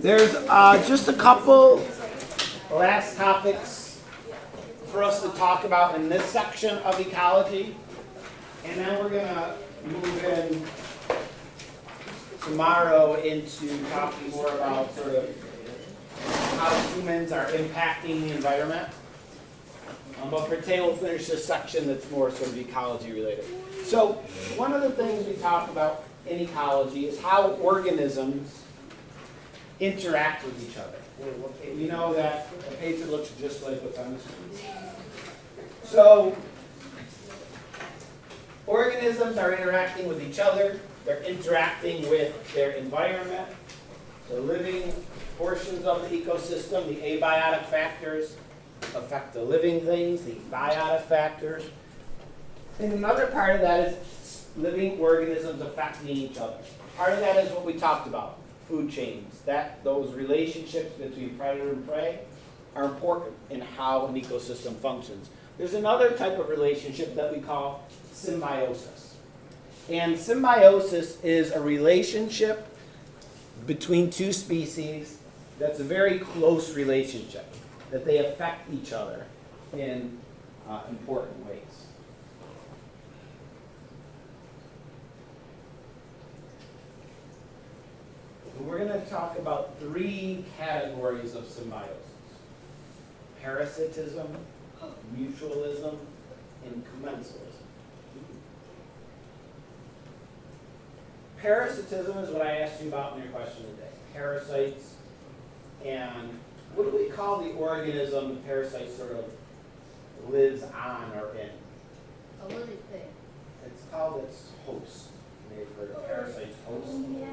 There's just a couple last topics for us to talk about in this section of ecology, and then we're going to move in tomorrow into talking more about sort of how humans are impacting the environment. But for today, we'll finish this section that's more sort of ecology related. So one of the things we talk about in ecology is how organisms interact with each other. We know that a picture looks just like what's on the screen. So organisms are interacting with each other. They're interacting with their environment. The living portions of the ecosystem, the abiotic factors, affect the living things, the biotic factors. And another part of that is living organisms affecting each other. Part of that is what we talked about, food chains. Those relationships between predator and prey are important in how an ecosystem functions. There's another type of relationship that we call symbiosis. And symbiosis is a relationship between two species that's a very close relationship, that they affect each other in important ways. We're going to talk about three categories of symbiosis: parasitism, mutualism, and commensalism. Parasitism is what I asked you about in your question today. Parasites, and what do we call the organism the parasite sort of lives on or in? A living thing. It's called its host. You may have heard of parasites' host. Yeah.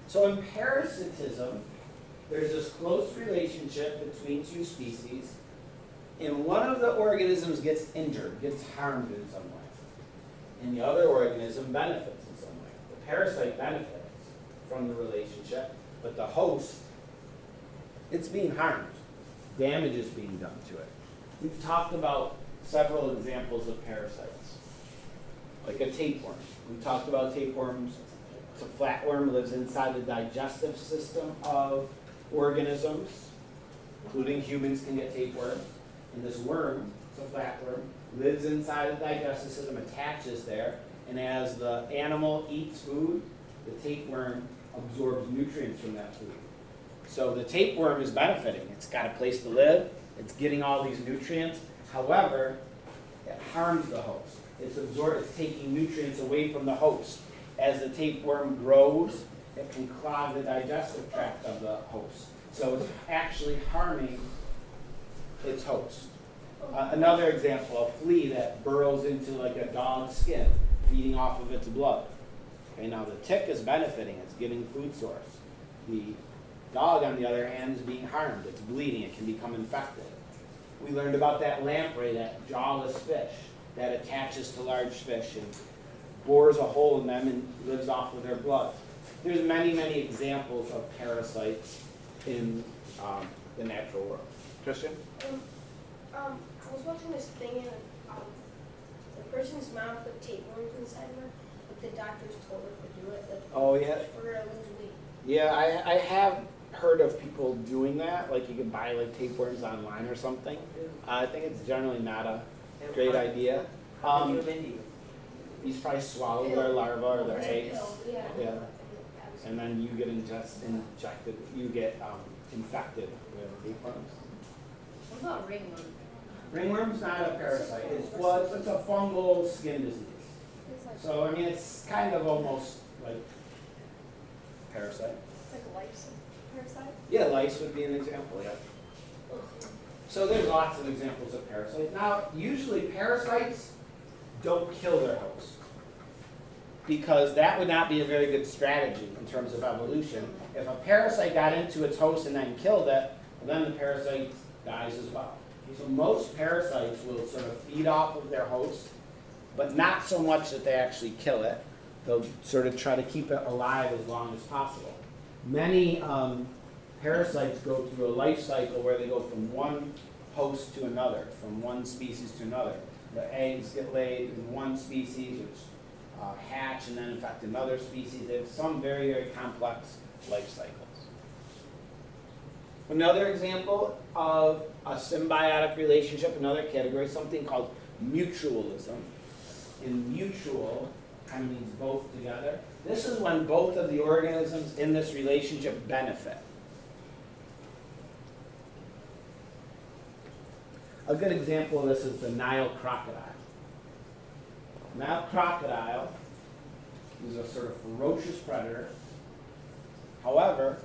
So in parasitism, there's this close relationship between two species, and one of the organisms gets injured, gets harmed in some way, and the other organism benefits in some way. The parasite benefits from the relationship, but the host, it's being harmed. Damage is being done to it. We've talked about several examples of parasites, like a tapeworm. We talked about tapeworms. It's a flatworm, lives inside the digestive system of organisms, including humans can get tapeworms. And this worm, it's a flatworm, lives inside the digestive system, attaches there, and as the animal eats food, the tapeworm absorbs nutrients from that food. So the tapeworm is benefiting. It's got a place to live. It's getting all these nutrients. However, it harms the host. It's taking nutrients away from the host. As the tapeworm grows, it can clog the digestive tract of the host. So it's actually harming its host. Another example, a flea that burrows into like a dog's skin, feeding off of its blood. Okay, now the tick is benefiting. It's getting food source. The dog, on the other hand, is being harmed. It's bleeding. It can become infected. We learned about that lamprey, that jawless fish that attaches to large fish and bores a hole in them and lives off of their blood. There's many, many examples of parasites in the natural world. Christian? I was watching this thing and the person's mom put tapeworms inside of her, but the doctors told her to do it. Like, Oh, yeah. for her to lose weight. Yeah, I have heard of people doing that. Like you can buy like tapeworms online or something. I think it's generally not a great idea. You probably swallow their larvae or their eggs. Yeah. And then you get injected, you get infected with tapeworms. What about ringworm? Ringworm's not a parasite. It's a fungal skin disease. So I mean, it's kind of almost like a parasite. It's like a lice parasite? Yeah, lice would be an example. Yeah. So there's lots of examples of parasites. Now, usually parasites don't kill their host, because that would not be a very good strategy in terms of evolution. If a parasite got into its host and then killed it, then the parasite dies as well. So most parasites will sort of feed off of their host, but not so much that they actually kill it. They'll sort of try to keep it alive as long as possible. Many parasites go through a life cycle where they go from one host to another, from one species to another. The eggs get laid in one species, which hatch and then infect another species. They have some very, very complex life cycles. Another example of a symbiotic relationship, another category, something called mutualism. And mutual kind of means both together. This is when both of the organisms in this relationship benefit. A good example of this is the Nile crocodile. Nile crocodile is a sort of ferocious predator. However,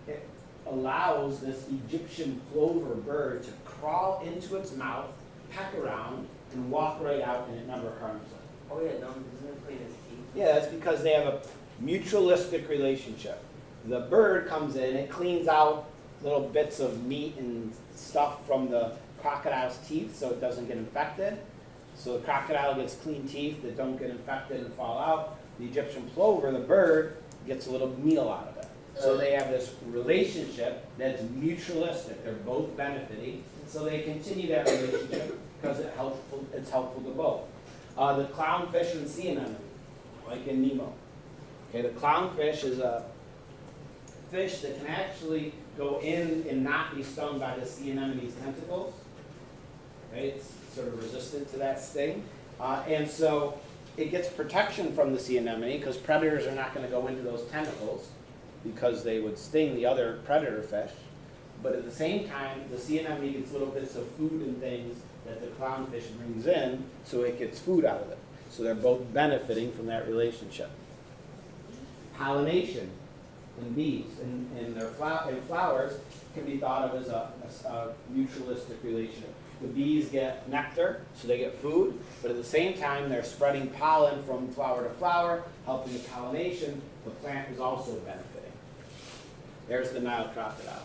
it allows this Egyptian plover bird to crawl into its mouth, peck around, and walk right out, and it never harms it. Oh yeah, no, isn't it clean his teeth? Yeah, that's because they have a mutualistic relationship. The bird comes in, it cleans out little bits of meat and stuff from the crocodile's teeth so it doesn't get infected. So the crocodile gets clean teeth that don't get infected and fall out. The Egyptian plover, the bird, gets a little meal out of it. So they have this relationship that's mutualistic. They're both benefiting. So they continue that relationship because it's helpful to both. The clownfish and sea anemone, like in Nemo. Okay, the clownfish is a fish that can actually go in and not be stung by the sea anemone's tentacles. Okay, it's sort of resistant to that sting. And so it gets protection from the sea anemone because predators are not going to go into those tentacles because they would sting the other predator fish. But at the same time, the sea anemone gets little bits of food and things that the clownfish brings in, so it gets food out of it. So they're both benefiting from that relationship. Pollination in bees and their flowers can be thought of as a mutualistic relationship. The bees get nectar, so they get food, but at the same time they're spreading pollen from flower to flower, helping the pollination. The plant is also benefiting. There's the Nile crocodile.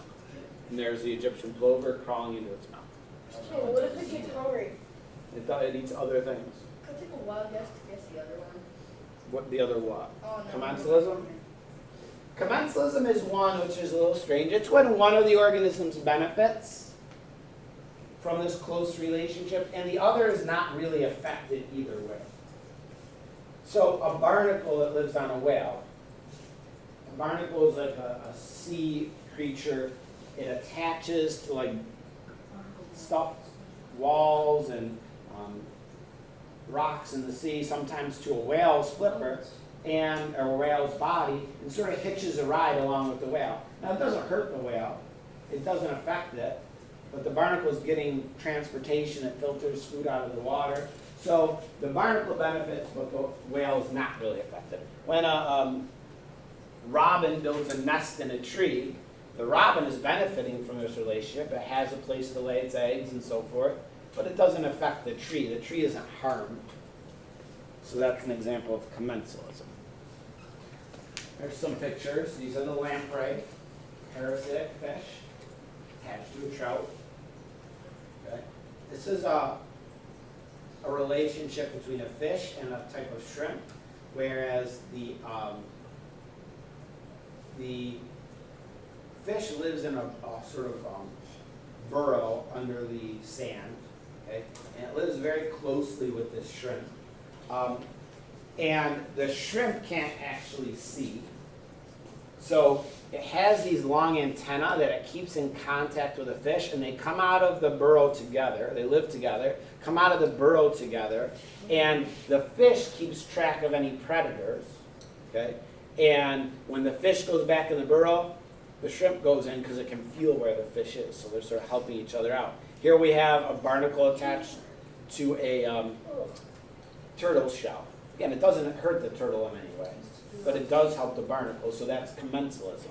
And there's the Egyptian plover crawling into its mouth. Okay, what if it gets hungry? It eats other things. Could I take a wild guess to guess the other one? What the other what? Oh, no. Commensalism? Commensalism is one which is a little strange. It's when one of the organisms benefits from this close relationship and the other is not really affected either way. So a barnacle that lives on a whale. A barnacle is like a sea creature. It attaches to like stuff, walls and rocks in the sea, sometimes to a whale's flipper and or a whale's body, and sort of hitches a ride along with the whale. Now it doesn't hurt the whale, it doesn't affect it, but the barnacle is getting transportation, it filters food out of the water. So the barnacle benefits, but the whale is not really affected. When a robin builds a nest in a tree, the robin is benefiting from this relationship. It has a place to lay its eggs and so forth, but it doesn't affect the tree. The tree isn't harmed. So that's an example of commensalism. There's some pictures. These are the lamprey, parasitic fish, attached to a trout. Okay. This is a relationship between a fish and a type of shrimp, whereas the fish lives in a sort of burrow under the sand, okay? And it lives very closely with this shrimp. And the shrimp can't actually see. So it has these long antennae that it keeps in contact with the fish, and they come out of the burrow together. They live together, come out of the burrow together, and the fish keeps track of any predators, okay? And when the fish goes back in the burrow, the shrimp goes in because it can feel where the fish is, so they're sort of helping each other out. Here we have a barnacle attached to a turtle shell. Again, it doesn't hurt the turtle in any way, but it does help the barnacle, so that's commensalism.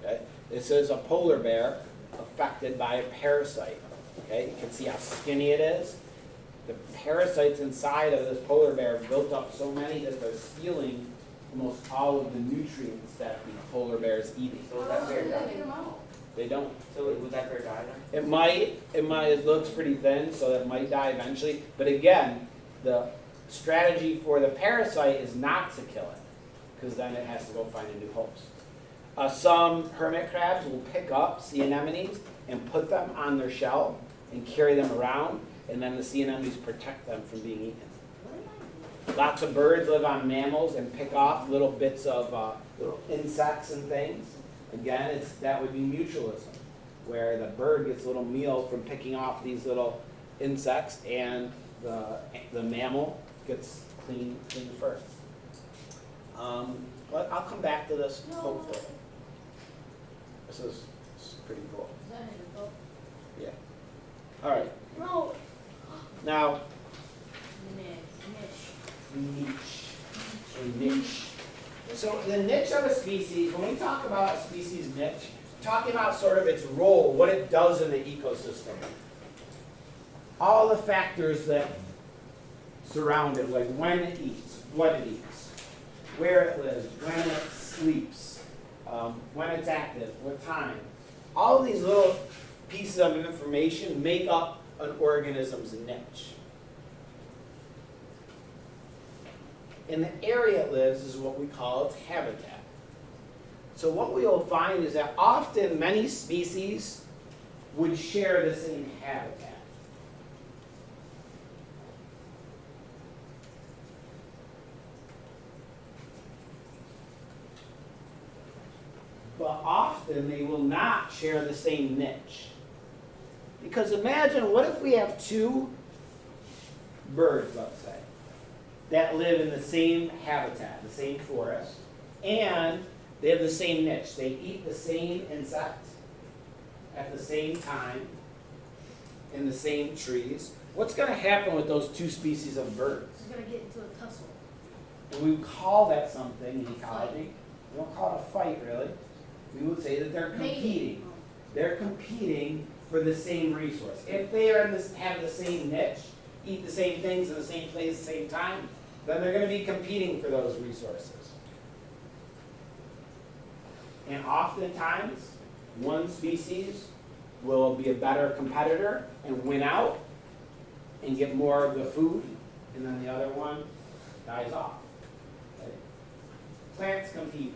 Okay? This is a polar bear affected by a parasite. Okay? You can see how skinny it is. The parasites inside of this polar bear have built up so many that they're stealing almost all of the nutrients that the polar bear is eating. So would that bear die? They don't. So would that bear die then? It looks pretty thin, so it might die eventually. But again, the strategy for the parasite is not to kill it, because then it has to go find a new host. Some hermit crabs will pick up sea anemones and put them on their shell and carry them around, and then the sea anemones protect them from being eaten. Lots of birds live on mammals and pick off little bits of little insects and things. Again, that would be mutualism, where the bird gets a little meal from picking off these little insects, and the mammal gets clean fur. But I'll come back to this hopefully. This is pretty cool. Is that in the book? Yeah. All right. No. Now, niche. So the niche of a species, when we talk about a species niche, talking about sort of its role, what it does in the ecosystem. All the factors that surround it, like when it eats, what it eats, where it lives, when it sleeps, when it's active, what time. All of these little pieces of information make up an organism's niche. And the area it lives is what we call its habitat. So what we will find is that often many species would share the same habitat. But often they will not share the same niche. Because imagine, what if we have two birds, let's say, that live in the same habitat, the same forest, and they have the same niche. They eat the same insect at the same time in the same trees. What's going to happen with those two species of birds? It's gonna get into a tussle. And we would call that something in ecology. We don't call it a fight, really. We would say that they're competing. They're competing for the same resource. If they are have the same niche, eat the same things in the same place at the same time, then they're going to be competing for those resources. And oftentimes, one species will be a better competitor and win out and get more of the food, and then the other one dies off. Okay? Plants compete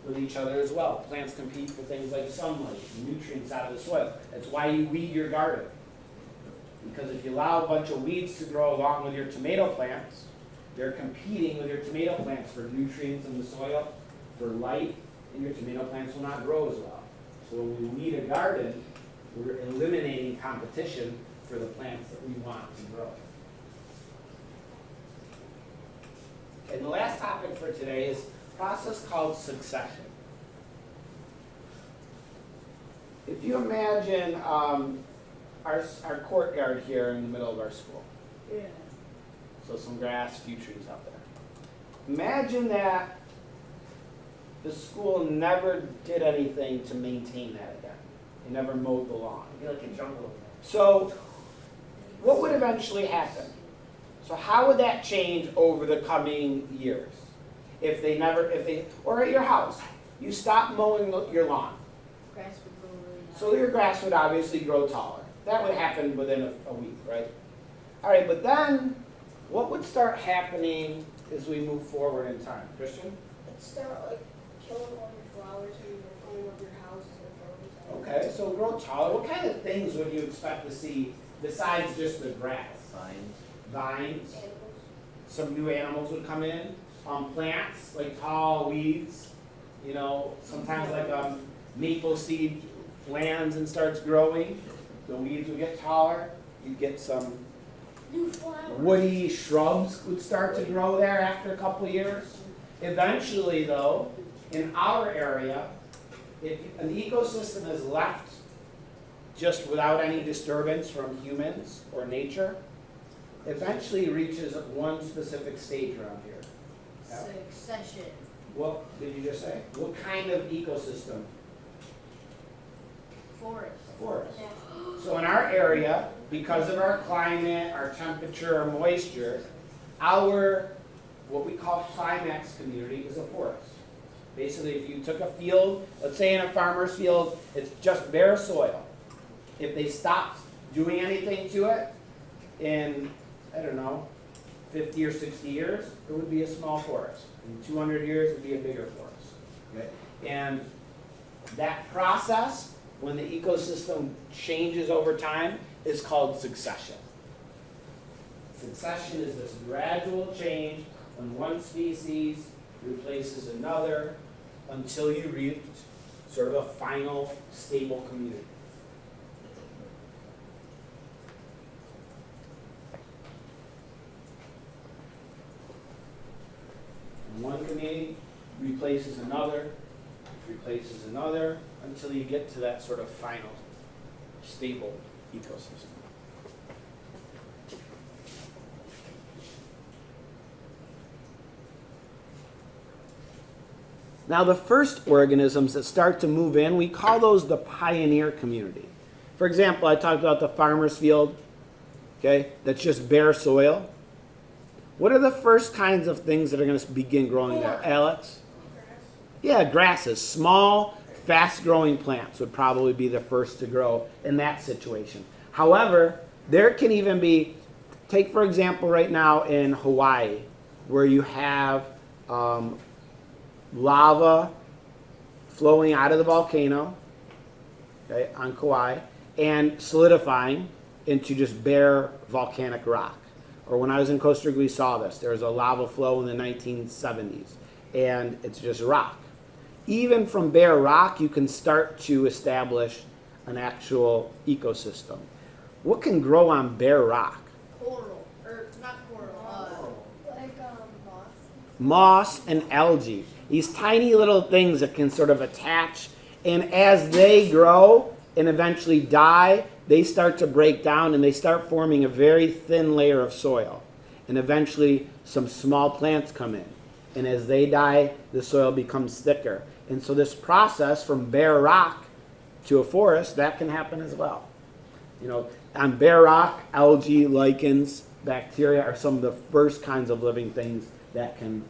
with each other as well. Plants compete for things like sunlight and nutrients out of the soil. That's why you weed your garden. Because if you allow a bunch of weeds to grow along with your tomato plants, they're competing with your tomato plants for nutrients in the soil, for light, and your tomato plants will not grow as well. So when we weed a garden, we're eliminating competition for the plants that we want to grow. And the last topic for today is a process called succession. If you imagine our courtyard here in the middle of our school. Yeah. So some grass, few trees out there. Imagine that the school never did anything to maintain that again. They never mowed the lawn. It'd be like a jungle. So what would eventually happen? So how would that change over the coming years? Or at your house, you stop mowing your lawn. Grass would grow really high. So your grass would obviously grow taller. That would happen within a week, right? All right, but then what would start happening as we move forward in time? Christian? Let's start like killing all your flowers or even going up your house and growing. Okay, so grow taller. What kind of things would you expect to see besides just the grass? Vines. Animals. Some new animals would come in. Plants, like tall weeds. You know, sometimes like maple seed lands and starts growing. The weeds would get taller. You'd get some New flowers. woody shrubs would start to grow there after a couple of years. Eventually, though, in our area, if an ecosystem is left just without any disturbance from humans or nature, eventually reaches one specific stage around here. Yeah. Succession. What did you just say? What kind of ecosystem? Forest. Forest. Yeah. So in our area, because of our climate, our temperature, our moisture, our what we call climax community is a forest. Basically, if you took a field, let's say in a farmer's field, it's just bare soil. If they stopped doing anything to it in, I don't know, 50 or 60 years, it would be a small forest. In 200 years, it would be a bigger forest. Okay? And that process, when the ecosystem changes over time, is called succession. Succession is this gradual change when one species replaces another until you reach sort of a final stable community. And one community replaces another, until you get to that sort of final stable ecosystem. Now the first organisms that start to move in, we call those the pioneer community. For example, I talked about the farmer's field, okay, that's just bare soil. What are the first kinds of things that are going to begin growing there, Alex? Yeah, grasses. Small, fast-growing plants would probably be the first to grow in that situation. However, there can even be, take for example right now in Hawaii, where you have lava flowing out of the volcano, okay, on Kauai, and solidifying into just bare volcanic rock. Or when I was in Costa Rica, we saw this. There was a lava flow in the 1970s, and it's just rock. Even from bare rock, you can start to establish an actual ecosystem. What can grow on bare rock? Coral, or not coral, Like moss. Moss and algae. These tiny little things that can sort of attach, and as they grow and eventually die, they start to break down and they start forming a very thin layer of soil. And eventually some small plants come in. And as they die, the soil becomes thicker. And so this process from bare rock to a forest, that can happen as well. You know, on bare rock, algae, lichens, bacteria are some of the first kinds of living things that can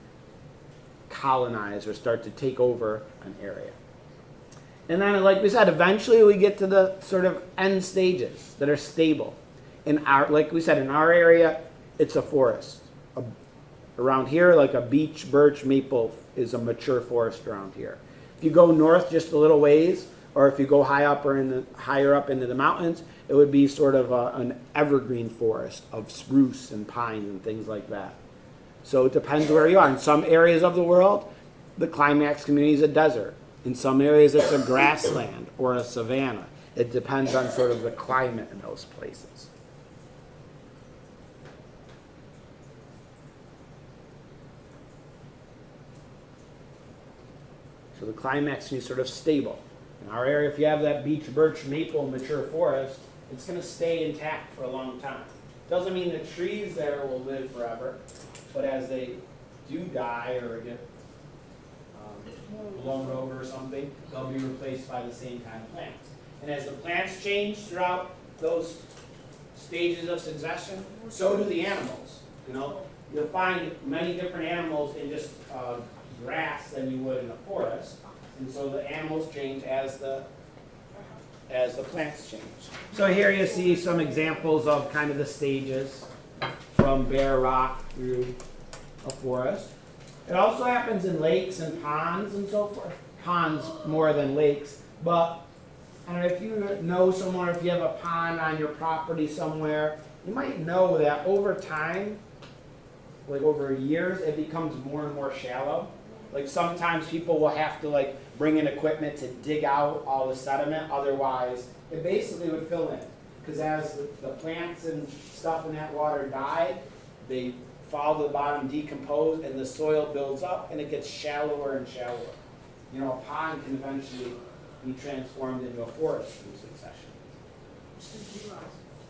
colonize or start to take over an area. And then, like we said, eventually we get to the sort of end stages that are stable. In our, like we said, in our area, it's a forest. Around here, like a beech, birch, maple is a mature forest around here. If you go north just a little ways, or if you go higher up into the mountains, it would be sort of an evergreen forest of spruce and pine and things like that. So it depends where you are. In some areas of the world, the climax community is a desert. In some areas, it's a grassland or a savanna. It depends on sort of the climate in those places. So the climax is sort of stable. In our area, if you have that beech, birch, maple, mature forest, it's going to stay intact for a long time. Doesn't mean the trees there will live forever, but as they do die or get blown over or something, they'll be replaced by the same kind of plants. And as the plants change throughout those stages of succession, so do the animals. You know, you'll find many different animals in just grass than you would in a forest, and so the animals change as the plants change. So here you see some examples of kind of the stages from bare rock through a forest. It also happens in lakes and ponds and so forth. Ponds more than lakes, but I don't know if you know somewhere, if you have a pond on your property somewhere, you might know that over time, like over years, it becomes more and more shallow. Like sometimes people will have to like bring in equipment to dig out all the sediment, otherwise it basically would fill in. Because as the plants and stuff in that water die, they fall to the bottom, decompose, and the soil builds up and it gets shallower and shallower. You know, a pond can eventually be transformed into a forest through succession.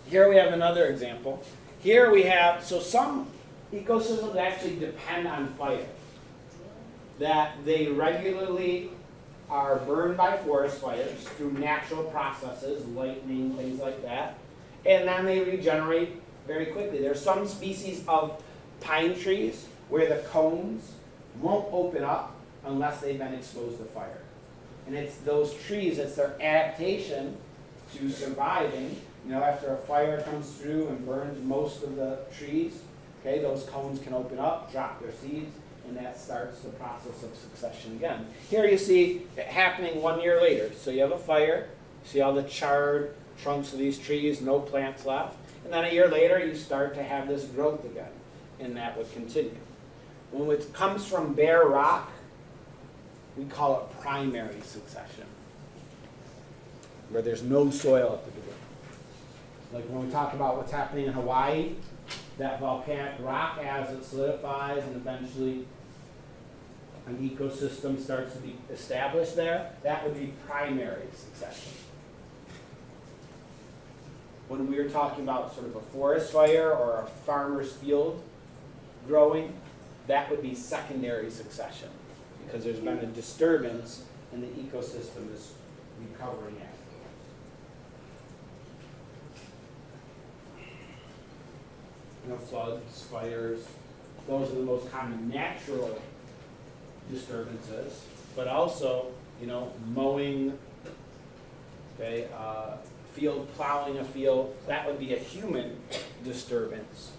Here we have another example. Here we have, so some ecosystems actually depend on fire. That they regularly are burned by forest fires through natural processes, lightning, things like that, and then they regenerate very quickly. There's some species of pine trees where the cones won't open up unless they've been exposed to fire. And it's those trees, it's their adaptation to surviving. You know, after a fire comes through and burns most of the trees, okay, those cones can open up, drop their seeds, and that starts the process of succession again. Here you see it happening 1 year later. So you have a fire, you see all the charred trunks of these trees, no plants left, and then a year later you start to have this growth again, and that would continue. When it comes from bare rock, we call it primary succession, where there's no soil at the beginning. Like when we talk about what's happening in Hawaii, that volcanic rock, as it solidifies and eventually an ecosystem starts to be established there, that would be primary succession. When we were talking about sort of a forest fire or a farmer's field growing, that would be secondary succession, because there's been a disturbance and the ecosystem is recovering after. You know, floods, fires, those are the most common natural disturbances, but also, you know, mowing, okay, field, plowing a field, that would be a human disturbance.